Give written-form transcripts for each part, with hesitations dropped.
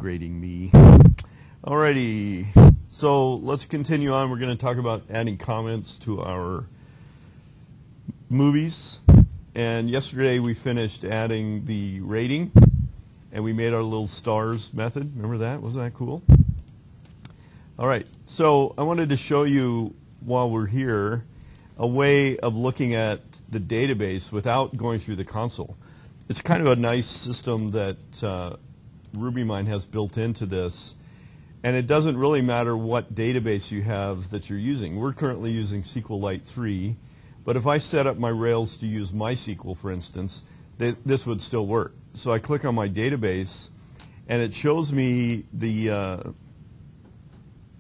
grading me. Alrighty, so let's continue on. We're going to talk about adding comments to our movies. And yesterday we finished adding the rating, and we made our little stars method. Remember that? Wasn't that cool? All right, so I wanted to show you, while we're here, a way of looking at the database without going through the console. It's kind of a nice system that RubyMine has built into this, and it doesn't really matter what database you have that you're using. We're currently using SQLite 3, but if I set up my Rails to use MySQL, for instance, this would still work. So I click on my database, and it shows me the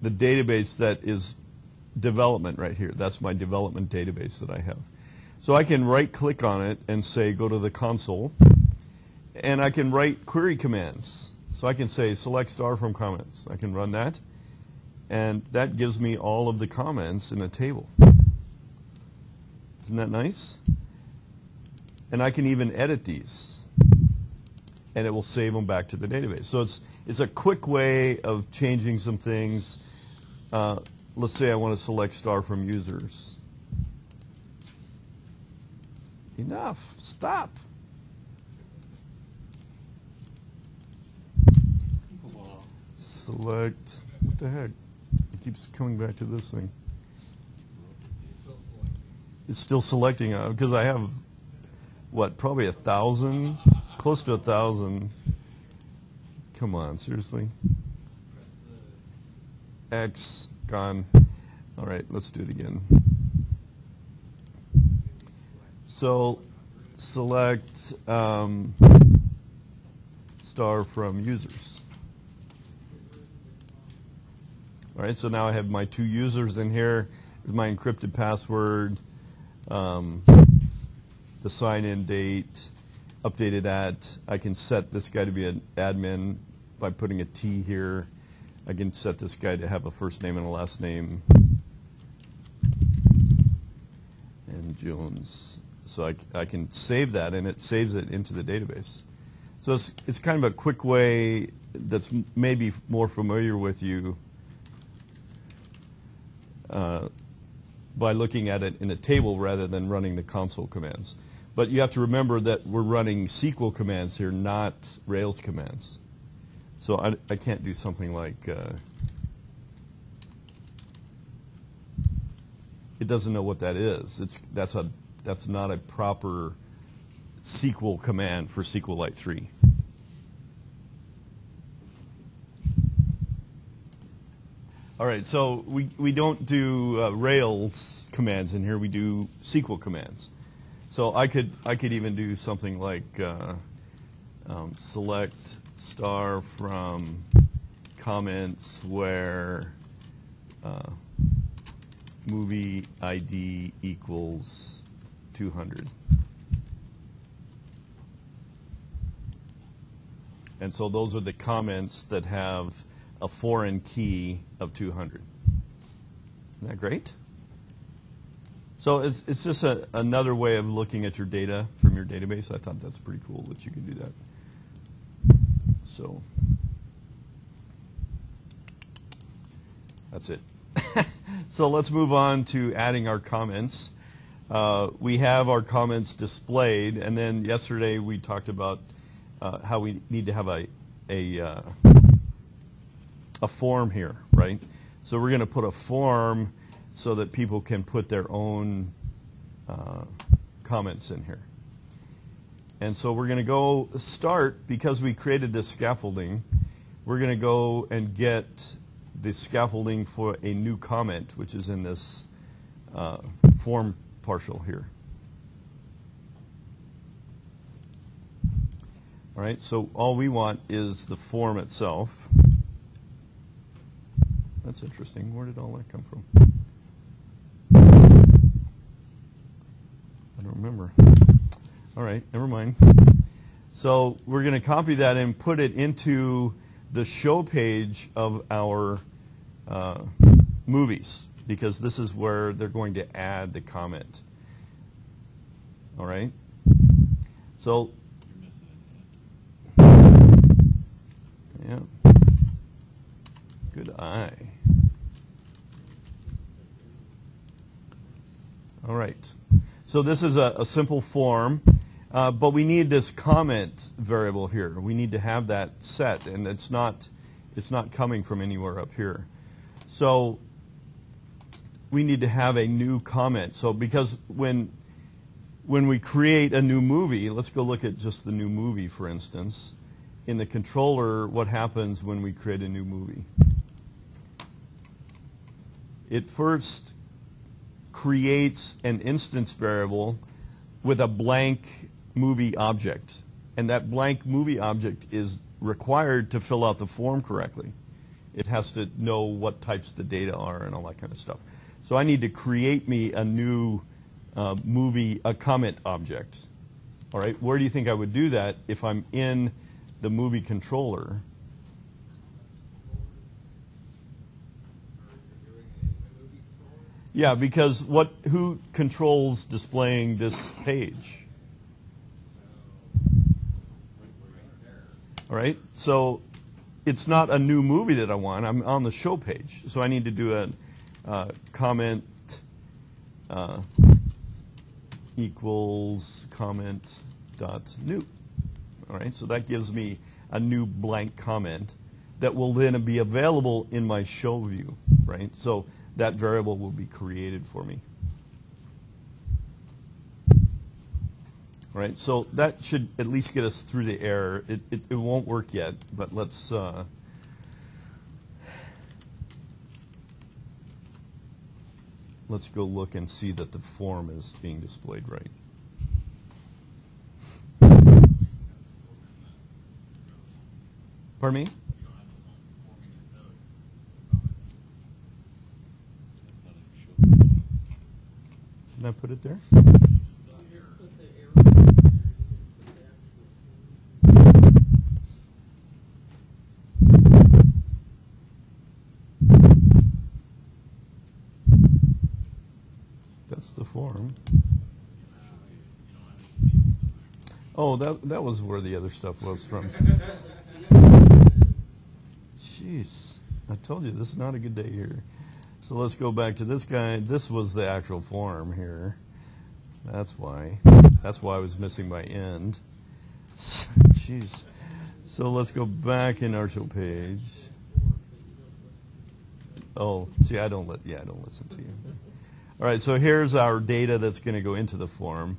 database that is development right here. That's my development database that I have. So I can right-click on it and say, go to the console, and I can write query commands. So I can say, select star from comments. I can run that, and that gives me all of the comments in a table. Isn't that nice? And I can even edit these, and it will save them back to the database. So it's a quick way of changing some things. Let's say I want to select star from users. Enough. Stop. Select. What the heck? It keeps coming back to this thing. It's still selecting because I have, what, probably 1,000? Close to 1,000. Come on, seriously? X. Gone. All right, let's do it again. So select star from users. All right, so now I have my 2 users in here with my encrypted password, the sign-in date, updated at. I can set this guy to be an admin by putting a T here. I can set this guy to have a first name and a last name. And Jones. So I can save that, and it saves it into the database. So it's kind of a quick way that's maybe more familiar with you by looking at it in a table rather than running the console commands. But you have to remember that we're running SQL commands here, not Rails commands. So I can't do something like, it doesn't know what that is. That's not a proper SQL command for SQLite 3. All right, so we don't do Rails commands in here. We do SQL commands. So I could even do something like select star from comments where movie ID equals 200. And so those are the comments that have a foreign key of 200. Isn't that great? So it's just another way of looking at your data from your database. I thought that's pretty cool that you can do that. So that's it. So let's move on to adding our comments. We have our comments displayed, and then yesterday we talked about how we need to have a form here, right? So we're going to put a form so that people can put their own comments in here. And so we're going to go start, because we created this scaffolding, we're going to go and get the scaffolding for a new comment, which is in this form partial here. All right, so all we want is the form itself. That's interesting. Where did all that come from? I don't remember. All right, never mind. So we're going to copy that and put it into the show page of our movies, because this is where they're going to add the comment. All right? So, yeah. I. All right. So this is a simple form, but we need this comment variable here. We need to have that set, and it's not coming from anywhere up here. So we need to have a new comment. So because when we create a new movie, let's go look at just the new movie, for instance. In the controller, what happens when we create a new movie? It first creates an instance variable with a blank movie object. And that blank movie object is required to fill out the form correctly. It has to know what types the data are and all that kind of stuff. So I need to create me a new a comment object. All right, where do you think I would do that if I'm in the movie controller? Yeah, because who controls displaying this page? All right, so it's not a new movie that I want. I'm on the show page, so I need to do a comment equals comment dot new. All right, so that gives me a new blank comment that will then be available in my show view, right? So that variable will be created for me. All right, so that should at least get us through the error. It won't work yet, but let's go look and see that the form is being displayed right. Pardon me? Didn't I put it there? That's the form. Oh, that was where the other stuff was from. Jeez, I told you this is not a good day here. So let's go back to this guy. This was the actual form here. That's why. That's why I was missing my end. Jeez. So let's go back in our show page. Oh, see, I don't listen to you. All right, so here's our data that's going to go into the form.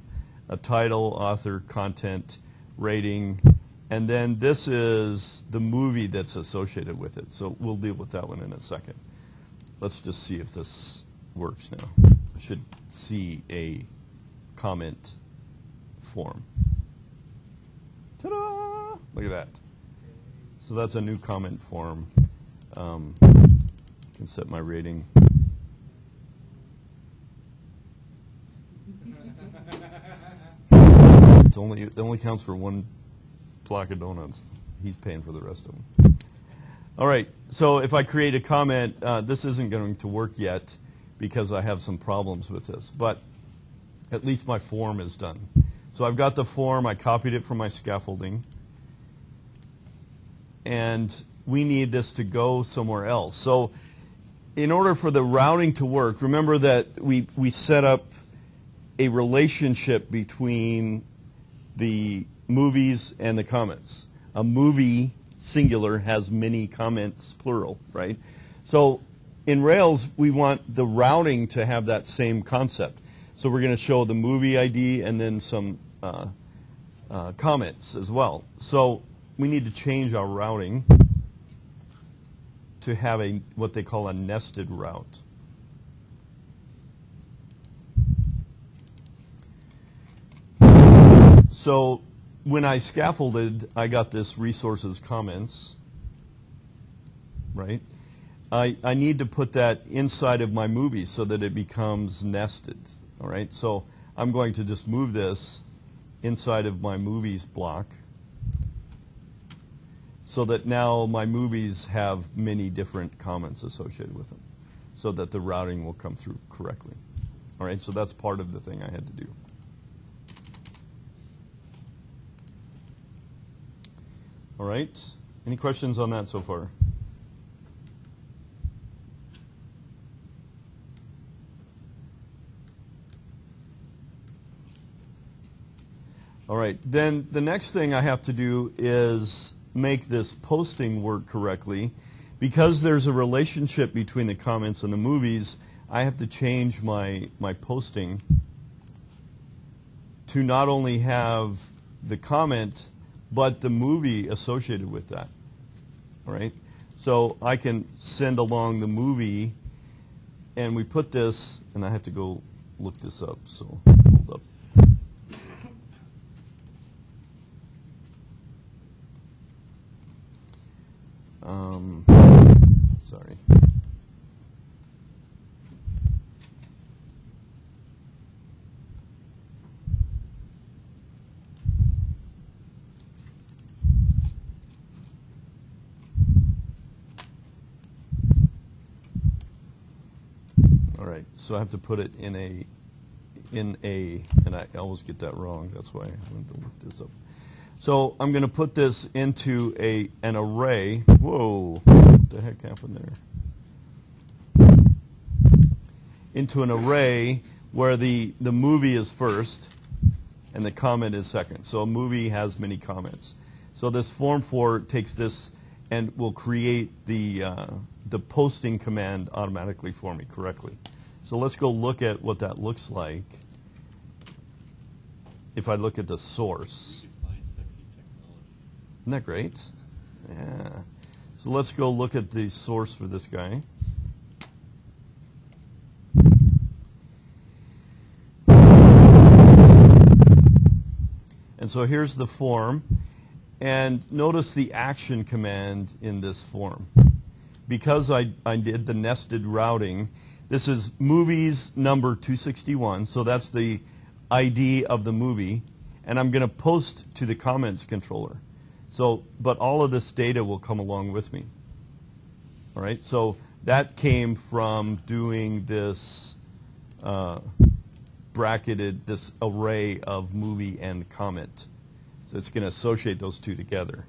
A title, author, content, rating, and then this is the movie that's associated with it. So we'll deal with that one in a second. Let's just see if this works now. I should see a comment form. Ta-da! Look at that. So that's a new comment form. I can set my rating. It only counts for one block of donuts. He's paying for the rest of them. All right, so if I create a comment, this isn't going to work yet because I have some problems with this, but at least my form is done. So I've got the form, I copied it from my scaffolding, and we need this to go somewhere else. So in order for the routing to work, remember that we set up a relationship between the movies and the comments. A movie, singular, has many comments, plural, right? So in Rails, we want the routing to have that same concept. So we're going to show the movie ID and then some comments as well. So we need to change our routing to have what they call a nested route. So when I scaffolded, I got this resources comments, right? I need to put that inside of my movie so that it becomes nested, all right? So I'm going to just move this inside of my movies block so that now my movies have many different comments associated with them so that the routing will come through correctly. All right, so that's part of the thing I had to do. All right, any questions on that so far? All right, then the next thing I have to do is make this posting work correctly. Because there's a relationship between the comments and the movies, I have to change my posting to not only have the comment, but the movie associated with that. All right? So I can send along the movie, and we put this, and I have to go look this up, so hold up. Sorry. All right, so I have to put it in a, and I always get that wrong. That's why I wanted to look this up. So I'm going to put this into an array. Whoa, what the heck happened there? Into an array where the movie is first and the comment is second. So a movie has many comments. So this form for takes this and will create the posting command automatically for me correctly. So let's go look at what that looks like. If I look at the source. Isn't that great? Yeah. So let's go look at the source for this guy. And so here's the form. And notice the action command in this form. Because I did the nested routing, this is movies number 261. So that's the ID of the movie. And I'm going to post to the comments controller. So, but all of this data will come along with me. All right, so that came from doing this bracketed, this array of movie and comment. So it's going to associate those two together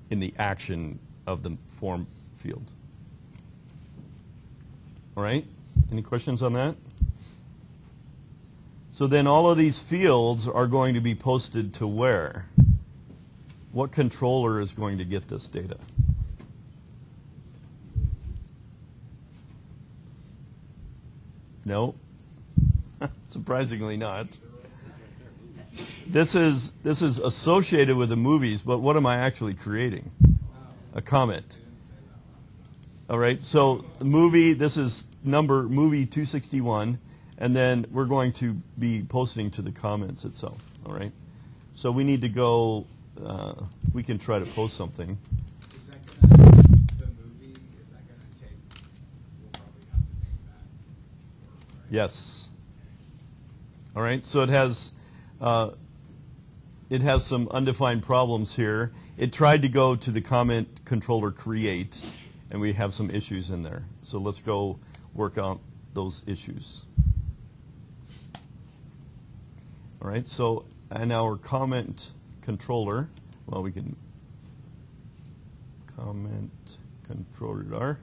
in the action of the form field. All right, any questions on that? So then all of these fields are going to be posted to where? What controller is going to get this data? No, surprisingly not. This is associated with the movies, but what am I actually creating? A comment. All right, so the movie, this is number movie 261, and then we're going to be posting to the comments itself. All right, so we need to go. We can try to post something. Is that gonna, the movie, is that going to take, we'll probably have to take that. Right? Yes. All right, so it has some undefined problems here. It tried to go to the comment controller create, and we have some issues in there. So let's go work out those issues. All right, so in our comment controller, well, we can comment controller.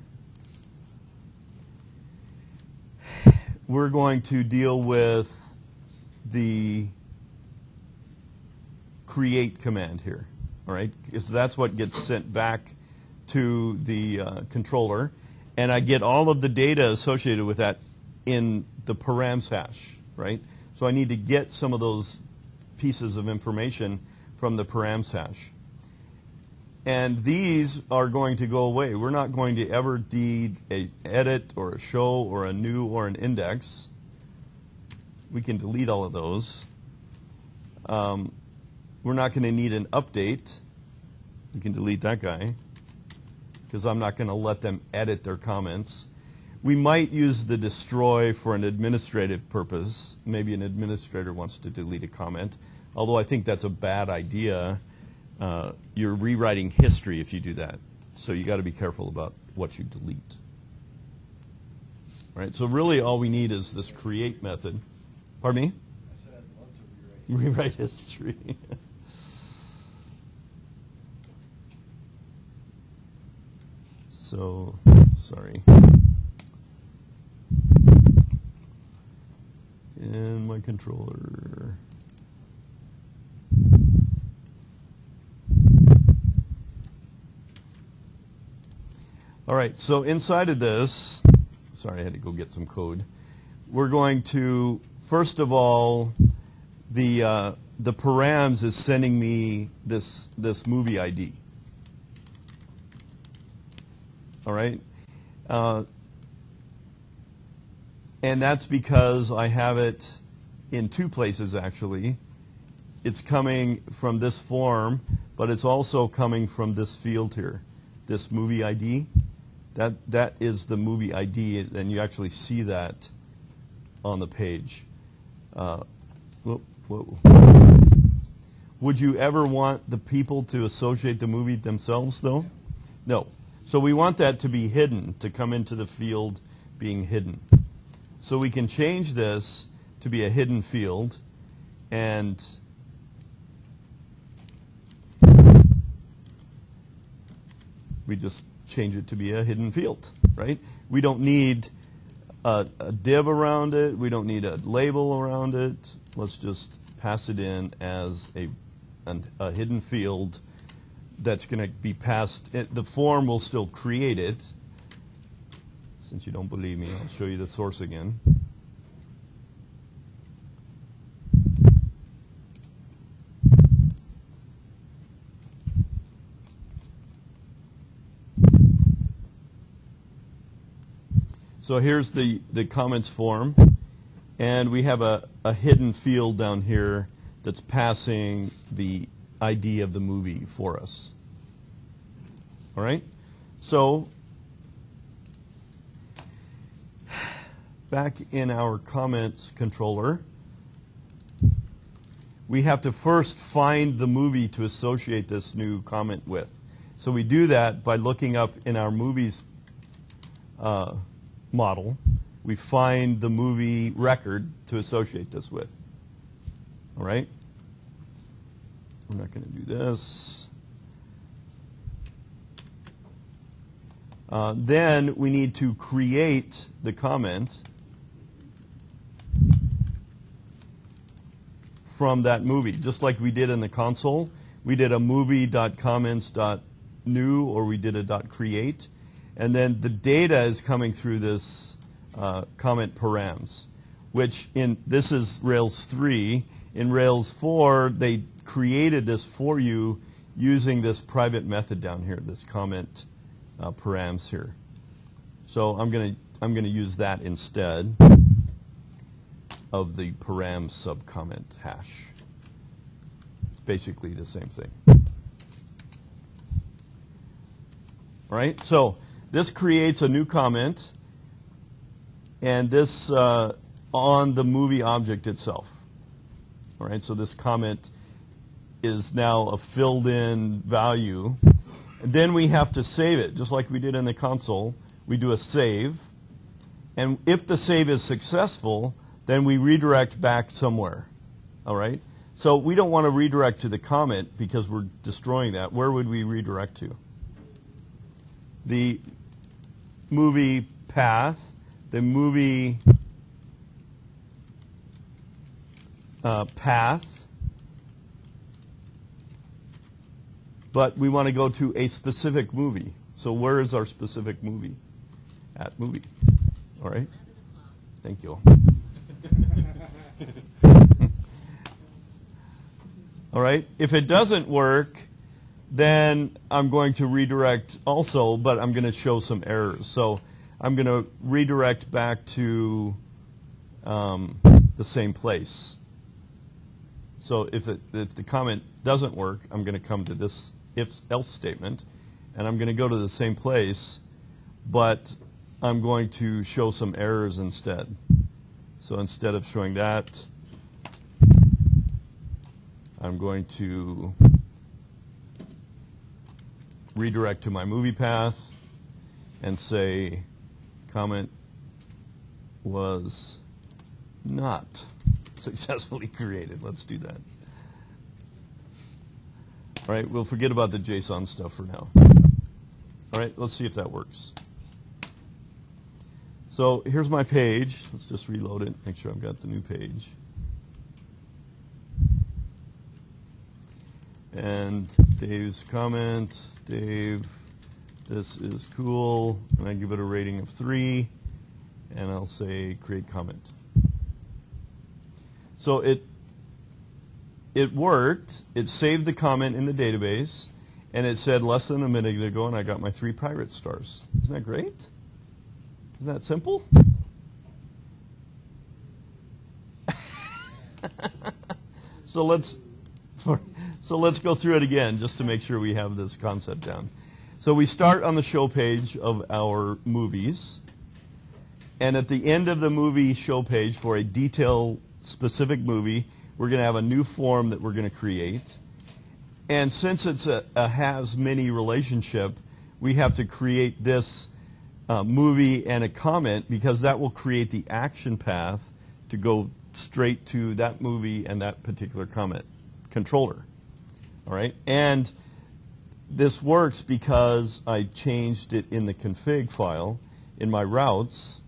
We're going to deal with the create command here, all right? Because that's what gets sent back to the controller, and I get all of the data associated with that in the params hash, right? So I need to get some of those pieces of information from the params hash. And these are going to go away. We're not going to ever need an edit or a show or a new or an index. We can delete all of those. We're not going to need an update. We can delete that guy because I'm not going to let them edit their comments. We might use the destroy for an administrative purpose. Maybe an administrator wants to delete a comment, although I think that's a bad idea. You're rewriting history if you do that. So you got to be careful about what you delete. All right, so really all we need is this create method. Pardon me? I said I'd love to Rewrite history. So, sorry. In my controller. All right, so inside of this, sorry, I had to go get some code. We're going to, first of all, the params is sending me this movie ID. All right, and that's because I have it in two places actually. It's coming from this form, but it's also coming from this field here, this movie ID. That is the movie ID, and you actually see that on the page. Would you ever want the people to associate the movie themselves, though? No. So we want that to be hidden, to come into the field being hidden. So we can change this to be a hidden field, and we just change it to be a hidden field, right? We don't need a div around it. We don't need a label around it. Let's just pass it in as a hidden field that's going to be passed. The form will still create it. Since you don't believe me, I'll show you the source again. So here's the comments form, and we have a hidden field down here that's passing the ID of the movie for us. All right? So back in our comments controller, we have to first find the movie to associate this new comment with. So we do that by looking up in our movies model. We find the movie record to associate this with. All right? We're not going to do this. Then we need to create the comment from that movie, just like we did in the console. We did a movie.comments.new, or we did a .create, and then the data is coming through this comment params, which this is Rails 3. In Rails 4, they created this for you using this private method down here, this comment params here. So I'm going to use that instead of the param subcomment hash. It's basically the same thing. All right, so this creates a new comment, and this on the movie object itself. All right, so this comment is now a filled-in value. And then we have to save it, just like we did in the console. We do a save, and if the save is successful, then we redirect back somewhere. All right? So we don't want to redirect to the comment because we're destroying that. Where would we redirect to? The movie path, the movie path, but we want to go to a specific movie. So where is our specific movie? At movie. All right? Thank you. All right? If it doesn't work, then I'm going to redirect also, but I'm going to show some errors. So I'm going to redirect back to the same place. So if the comment doesn't work, I'm going to come to this if-else statement, and I'm going to go to the same place, but I'm going to show some errors instead. So instead of showing that, I'm going to redirect to my movie path and say comment was not successfully created. Let's do that. All right, we'll forget about the JSON stuff for now. All right, let's see if that works. So here's my page. Let's just reload it, make sure I've got the new page. And Dave's comment, Dave this is cool, and I give it a rating of 3, and I'll say create comment. So it worked. It saved the comment in the database, and it said less than a minute ago, and I got my 3 pirate stars. Isn't that great? Isn't that simple? So let's go through it again just to make sure we have this concept down. So we start on the show page of our movies, and at the end of the movie show page for a detailed specific movie, we're going to have a new form that we're going to create. And since it's a has-many relationship, we have to create this movie and a comment, because that will create the action path to go straight to that movie and that particular comment controller. All right? And this works because I changed it in the config file in my routes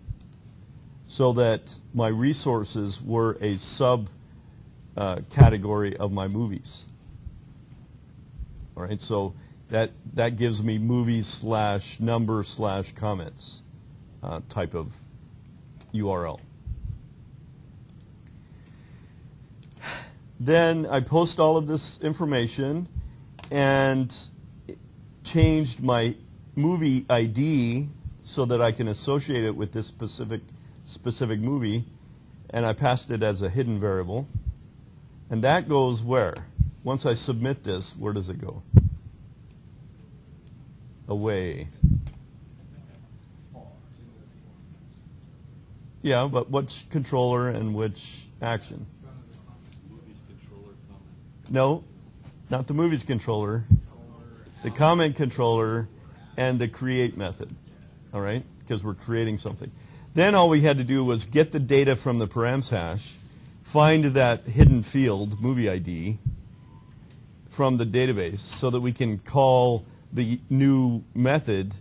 so that my resources were a sub category of my movies. All right? So that gives me movies / number / comments type of URL. Then I post all of this information and changed my movie ID so that I can associate it with this specific movie, and I passed it as a hidden variable. And that goes where? Once I submit this, where does it go? Away. Yeah, but which controller and which action? No, not the movies controller. The comment controller and the create method. All right? Because we're creating something. Then all we had to do was get the data from the params hash, find that hidden field, movie ID, from the database so that we can call the new method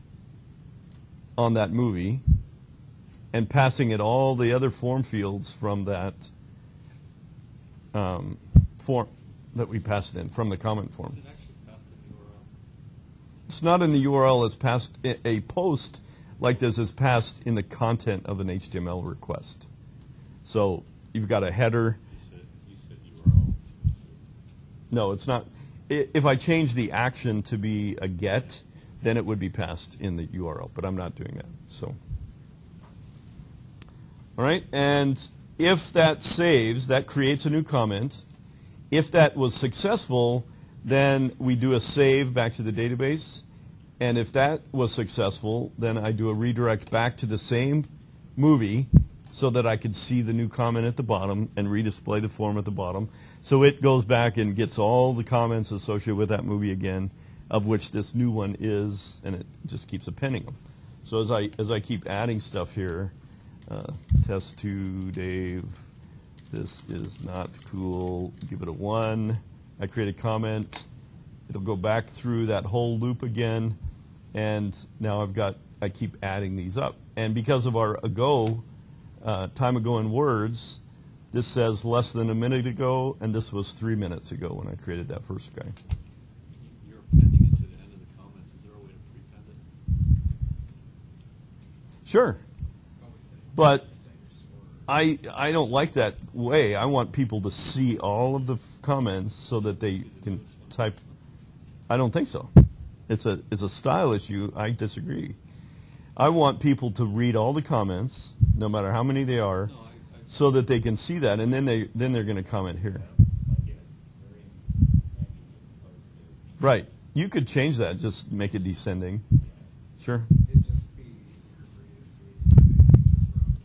on that movie and passing it all the other form fields from that form that we passed in from the comment form. Is it actually passed in the URL? It's not in the URL. It's passed. A post like this is passed in the content of an HTML request. So you've got a header. You said URL. No, it's not. If I change the action to be a get, then it would be passed in the URL. But I'm not doing that. So, all right. And if that saves, that creates a new comment. If that was successful, then we do a save back to the database. And if that was successful, then I do a redirect back to the same movie so that I could see the new comment at the bottom and redisplay the form at the bottom. So it goes back and gets all the comments associated with that movie again, of which this new one is, and it just keeps appending them. So as I keep adding stuff here, test 2, Dave, this is not cool, give it a 1. I create a comment. It'll go back through that whole loop again, and now I keep adding these up. And because of our time ago in words, this says less than a minute ago, and this was 3 minutes ago when I created that first guy. You're appending it to the end of the comments. Is there a way to prepend it? Sure. But I don't like that way. I want people to see all of the comments so that they can type. I don't think so. It's a style issue. I disagree. I want people to read all the comments, no matter how many they are, so that they can see that, and then they're going to comment here. Right. You could change that. Just make it descending. Sure. It'd just be easier for you to see. Just from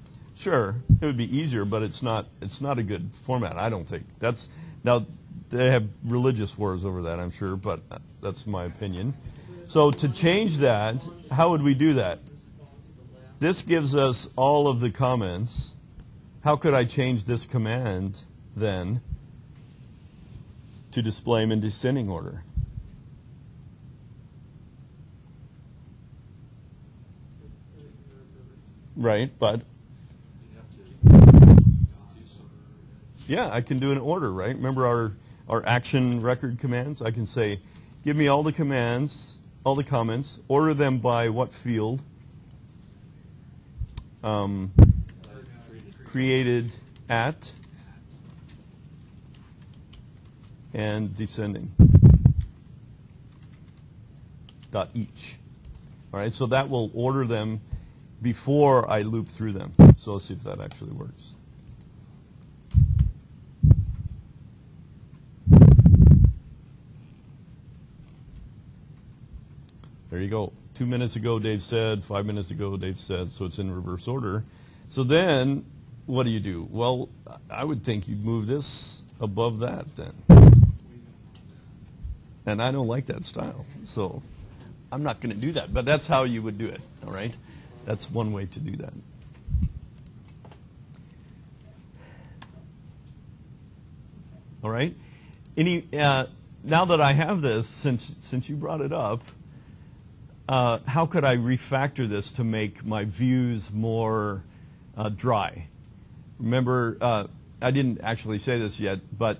Sure, it would be easier, but it's not a good format. I don't think now they have religious wars over that, I'm sure, but that's my opinion. So to change that, how would we do that? This gives us all of the comments. How could I change this command then to display them in descending order? Right, but yeah, I can do an order, right? Remember our action record commands? I can say, give me all the commands all the comments, order them by what field? Created at and descending. Dot each. All right, so that will order them before I loop through them. So let's see if that actually works. There you go. 2 minutes ago, Dave said. 5 minutes ago, Dave said. So it's in reverse order. So then, what do? Well, I would think you'd move this above that then. And I don't like that style. So I'm not going to do that. But that's how you would do it. All right? That's one way to do that. All right? Now that I have this, since you brought it up, how could I refactor this to make my views more dry? Remember, I didn't actually say this yet, but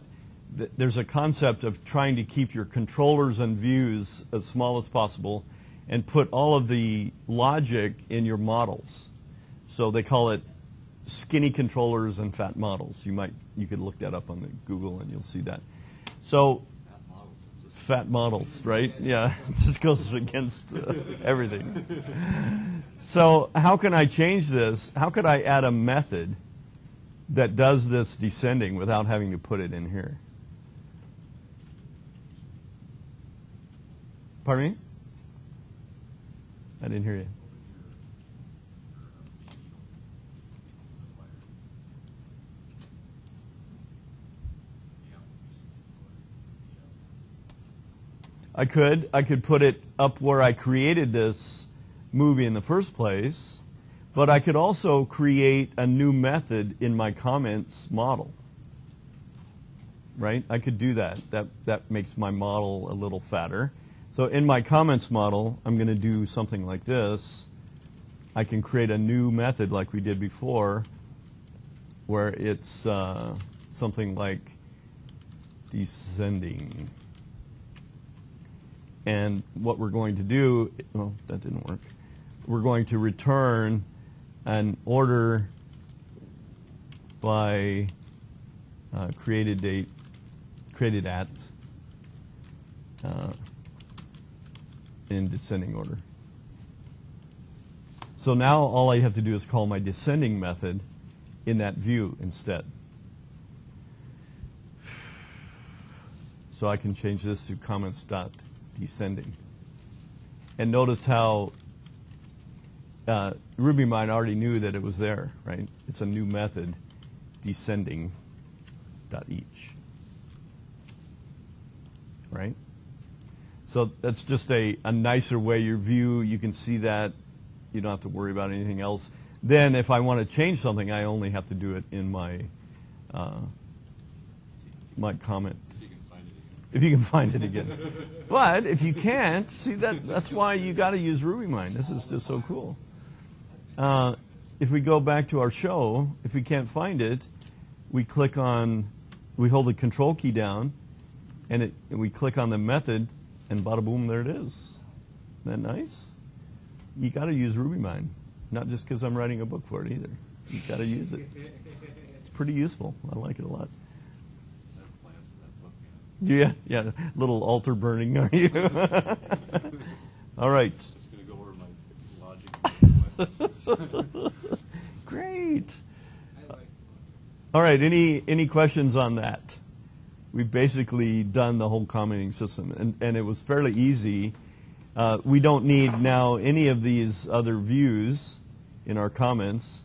there's a concept of trying to keep your controllers and views as small as possible and put all of the logic in your models. So they call it skinny controllers and fat models. You could look that up on the Google and you'll see that. So fat models, right? Yeah, this goes against everything. So how can I change this? How could I add a method that does this descending without having to put it in here? Pardon me? I didn't hear you. I could put it up where I created this movie in the first place, but I could also create a new method in my comments model. Right? I could do that. That makes my model a little fatter. So in my comments model, I'm going to do something like this. I can create a new method like we did before, where it's something like descending. And what we're going to do, well, that didn't work. We're going to return an order by created at in descending order. So now all I have to do is call my descending method in that view instead. So I can change this to comments.descending. And notice how RubyMine already knew that it was there, right? It's a new method, descending.each. Right? So that's just a nicer way your view, you can see that. You don't have to worry about anything else. Then if I want to change something, I only have to do it in my my comment. If you can find it again. But if you can't, see that's why you got to use RubyMine. This is just so cool. If we go back to our show, if we can't find it, we hold the control key down, and we click on the method, and bada boom, there it is. Isn't that nice? You got to use RubyMine, not just because I'm writing a book for it either. You got to use it. It's pretty useful. I like it a lot. Yeah, a little altar burning, are you? All right. Just going to go over my logic. Great. All right, any questions on that? We've basically done the whole commenting system, and it was fairly easy. We don't need now any of these other views in our comments.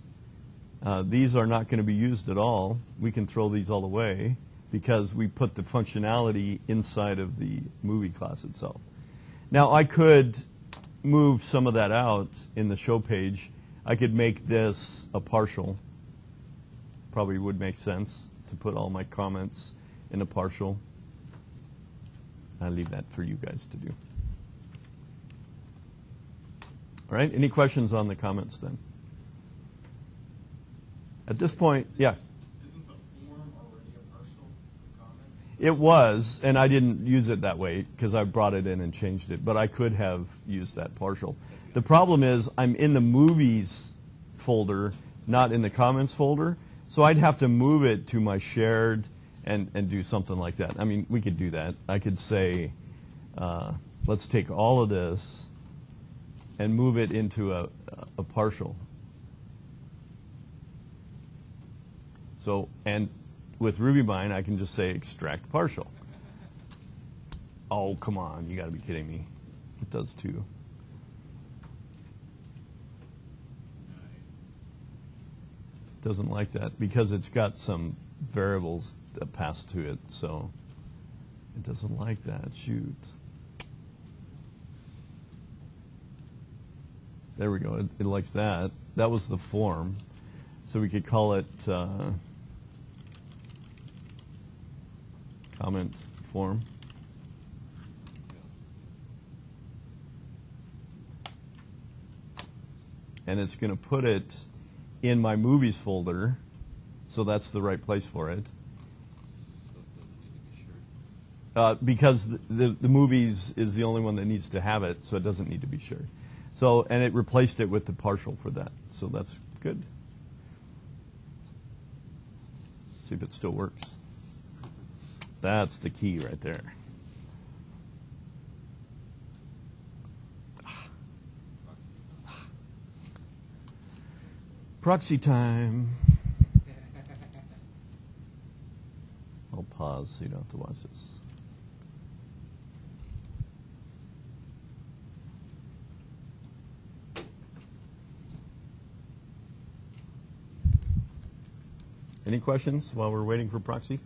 These are not going to be used at all. We can throw these all away because we put the functionality inside of the movie class itself. Now, I could move some of that out in the show page. I could make this a partial. Probably would make sense to put all my comments in a partial. I'll leave that for you guys to do. All right, any questions on the comments then? At this point, yeah. Isn't the form already a partial comments? It was, and I didn't use it that way because I brought it in and changed it, but I could have used that partial. The problem is I'm in the movies folder, not in the comments folder, so I'd have to move it to my shared and do something like that. I mean, we could do that. I could say, let's take all of this and move it into a partial. So, and with RubyBind, I can just say extract partial. Oh, come on, you got to be kidding me. It does too. It doesn't like that because it's got some variables that pass to it, so it doesn't like that. Shoot. There we go. It likes that. That was the form. So we could call it comment form. And it's going to put it in my movies folder, so that's the right place for it. So it doesn't need to be shared. Because the movies is the only one that needs to have it, so it doesn't need to be shared. So, and it replaced it with the partial for that, so that's good. See if it still works. That's the key right there. Proxy time. I'll pause so you don't have to watch this. Any questions while we're waiting for proxy?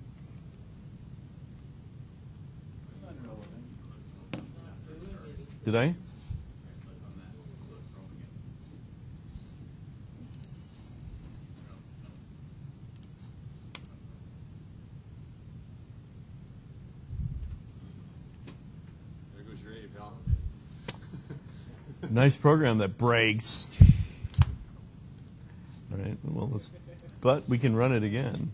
Did I? There goes your A, pal. Nice program that breaks. All right, well, but we can run it again.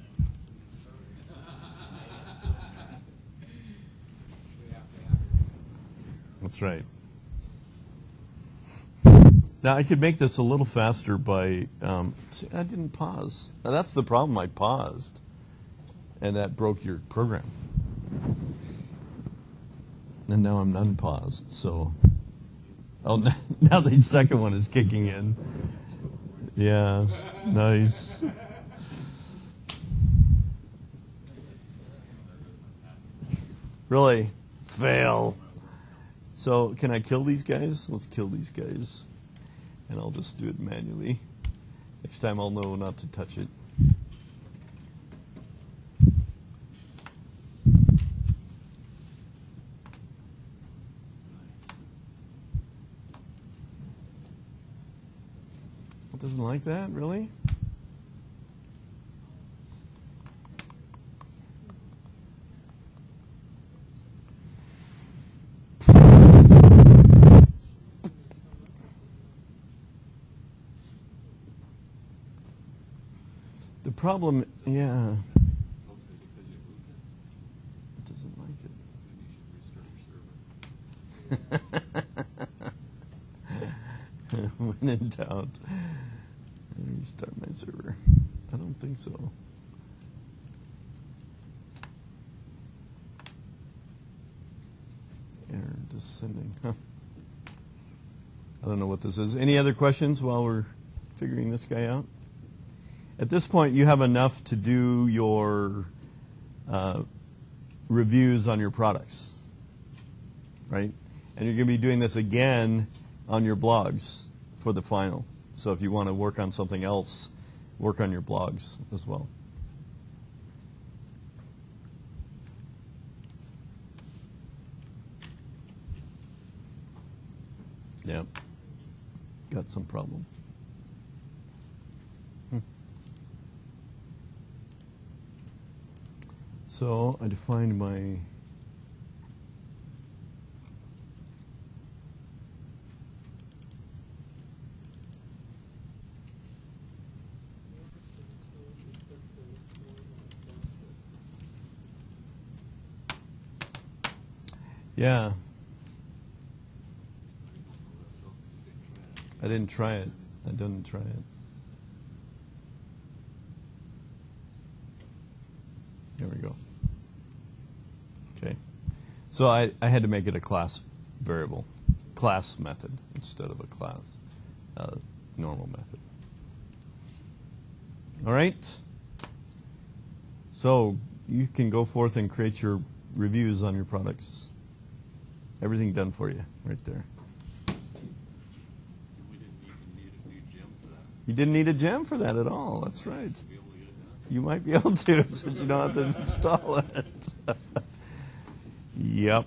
That's right. Now I could make this a little faster by, see, I didn't pause. Now, that's the problem, I paused, and that broke your program. And now I'm unpaused, so, oh, now the second one is kicking in. Yeah, nice. Really? Fail. So can I kill these guys? Let's kill these guys. And I'll just do it manually. Next time I'll know not to touch it. It doesn't like that, really? The problem, yeah, Oh, is it because you moved it? it doesn't like it. Maybe you should restart your server. When in doubt, restart my server. I don't think so. Error descending. Huh. I don't know what this is. Any other questions while we're figuring this guy out? At this point, you have enough to do your reviews on your products, right? And you're going to be doing this again on your blogs for the final. So if you want to work on something else, work on your blogs as well. Yeah, got some problem. So I defined my Yeah, I didn't know that, so I didn't try it. There we go. Okay. So I had to make it a class variable, class method instead of a class normal method. All right. So you can go forth and create your reviews on your products. Everything done for you right there. And we didn't even need a new gem for that. You didn't need a gem for that at all. That's right. To be able to get it done. You might be able to since you don't have to install it. Yep.